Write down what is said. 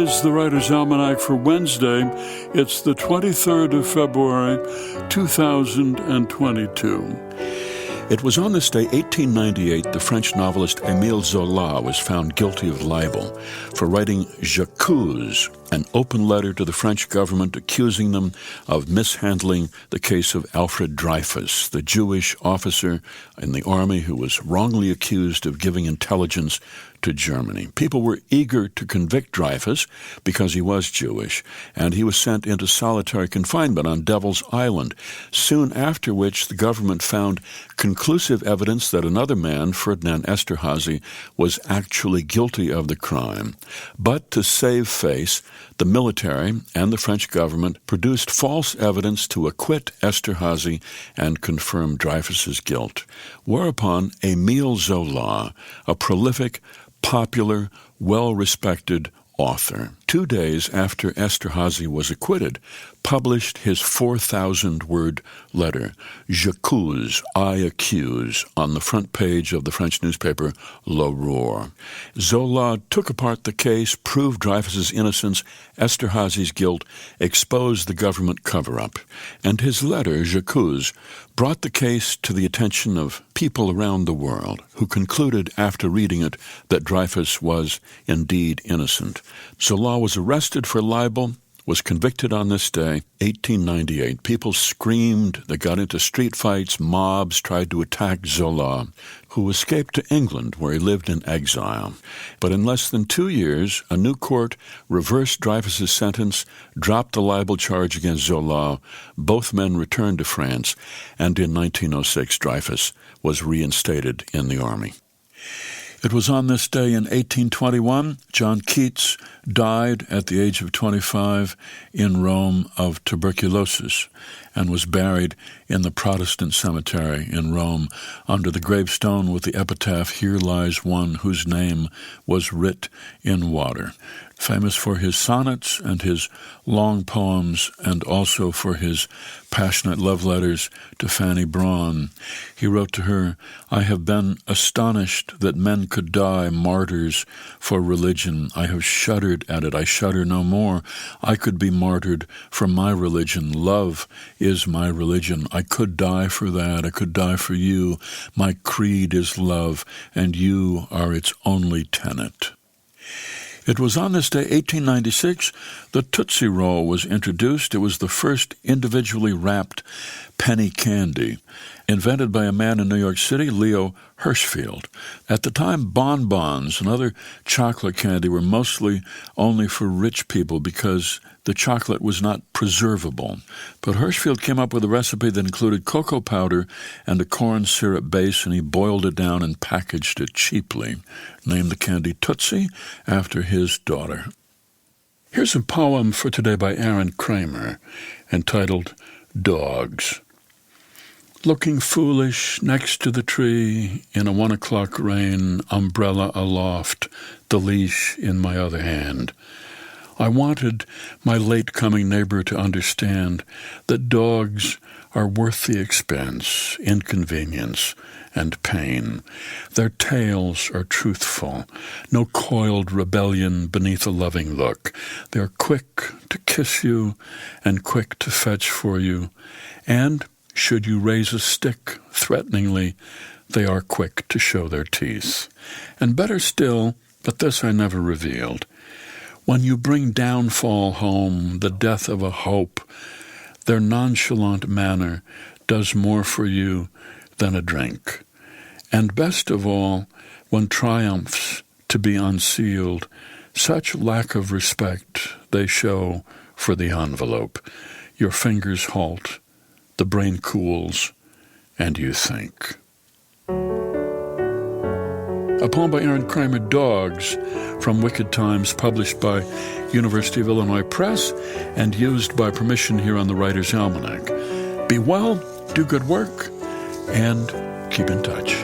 is the Writer's Almanac for Wednesday. It's the 23rd of February, 2022. It was on this day, 1898, the French novelist Émile Zola was found guilty of libel for writing J'accuse, an open letter to the French government accusing them of mishandling the case of Alfred Dreyfus, the Jewish officer in the army who was wrongly accused of giving intelligence to Germany. People were eager to convict Dreyfus because he was Jewish, and he was sent into solitary confinement on Devil's Island, soon after which the government found conclusive evidence that another man, Ferdinand Esterhazy, was actually guilty of the crime. But to save face, the military and the French government produced false evidence to acquit Esterhazy and confirm Dreyfus's guilt, whereupon Émile Zola, a prolific, popular, well-respected author, 2 days after Esterhazy was acquitted, published his 4,000-word letter, J'accuse, I accuse, on the front page of the French newspaper L'Aurore. Zola took apart the case, proved Dreyfus's innocence, Esterhazy's guilt, exposed the government cover-up, and his letter, J'accuse, brought the case to the attention of people around the world who concluded after reading it that Dreyfus was indeed innocent. Zola was arrested for libel, was convicted on this day, 1898. People screamed, they got into street fights, mobs tried to attack Zola, who escaped to England, where he lived in exile. But in less than 2 years, a new court reversed Dreyfus's sentence, dropped the libel charge against Zola. Both men returned to France, and in 1906, Dreyfus was reinstated in the army. It was on this day in 1821, John Keats died at the age of 25 in Rome of tuberculosis and was buried in the Protestant cemetery in Rome under the gravestone with the epitaph, "Here lies one whose name was writ in water." Famous for his sonnets and his long poems, and also for his passionate love letters to Fanny Brawne. He wrote to her, "I have been astonished that men could die martyrs for religion. I have shuddered at it. I shudder no more. I could be martyred for my religion. Love is my religion. I could die for that. I could die for you. My creed is love, and you are its only tenet." It was on this day, 1896, the Tootsie Roll was introduced. It was the first individually wrapped penny candy, invented by a man in New York City, Leo Hirschfeld. At the time, bonbons and other chocolate candy were mostly only for rich people because the chocolate was not preservable. But Hirschfeld came up with a recipe that included cocoa powder and a corn syrup base, and he boiled it down and packaged it cheaply. Named the candy Tootsie after his daughter. Here's a poem for today by Aaron Kramer, entitled Dogs. Looking foolish next to the tree in a 1 o'clock rain, umbrella aloft, the leash in my other hand. I wanted my late-coming neighbor to understand that dogs are worth the expense, inconvenience, and pain. Their tails are truthful, no coiled rebellion beneath a loving look. They're quick to kiss you and quick to fetch for you, and should you raise a stick threateningly, they are quick to show their teeth. And better still, but this I never revealed, when you bring downfall home, the death of a hope, their nonchalant manner does more for you than a drink. And best of all, when triumphs to be unsealed, such lack of respect they show for the envelope. Your fingers halt, the brain cools, and you think. A poem by Aaron Kramer, Dogs, from Wicked Times, published by University of Illinois Press and used by permission here on the Writer's Almanac. Be well, do good work, and keep in touch.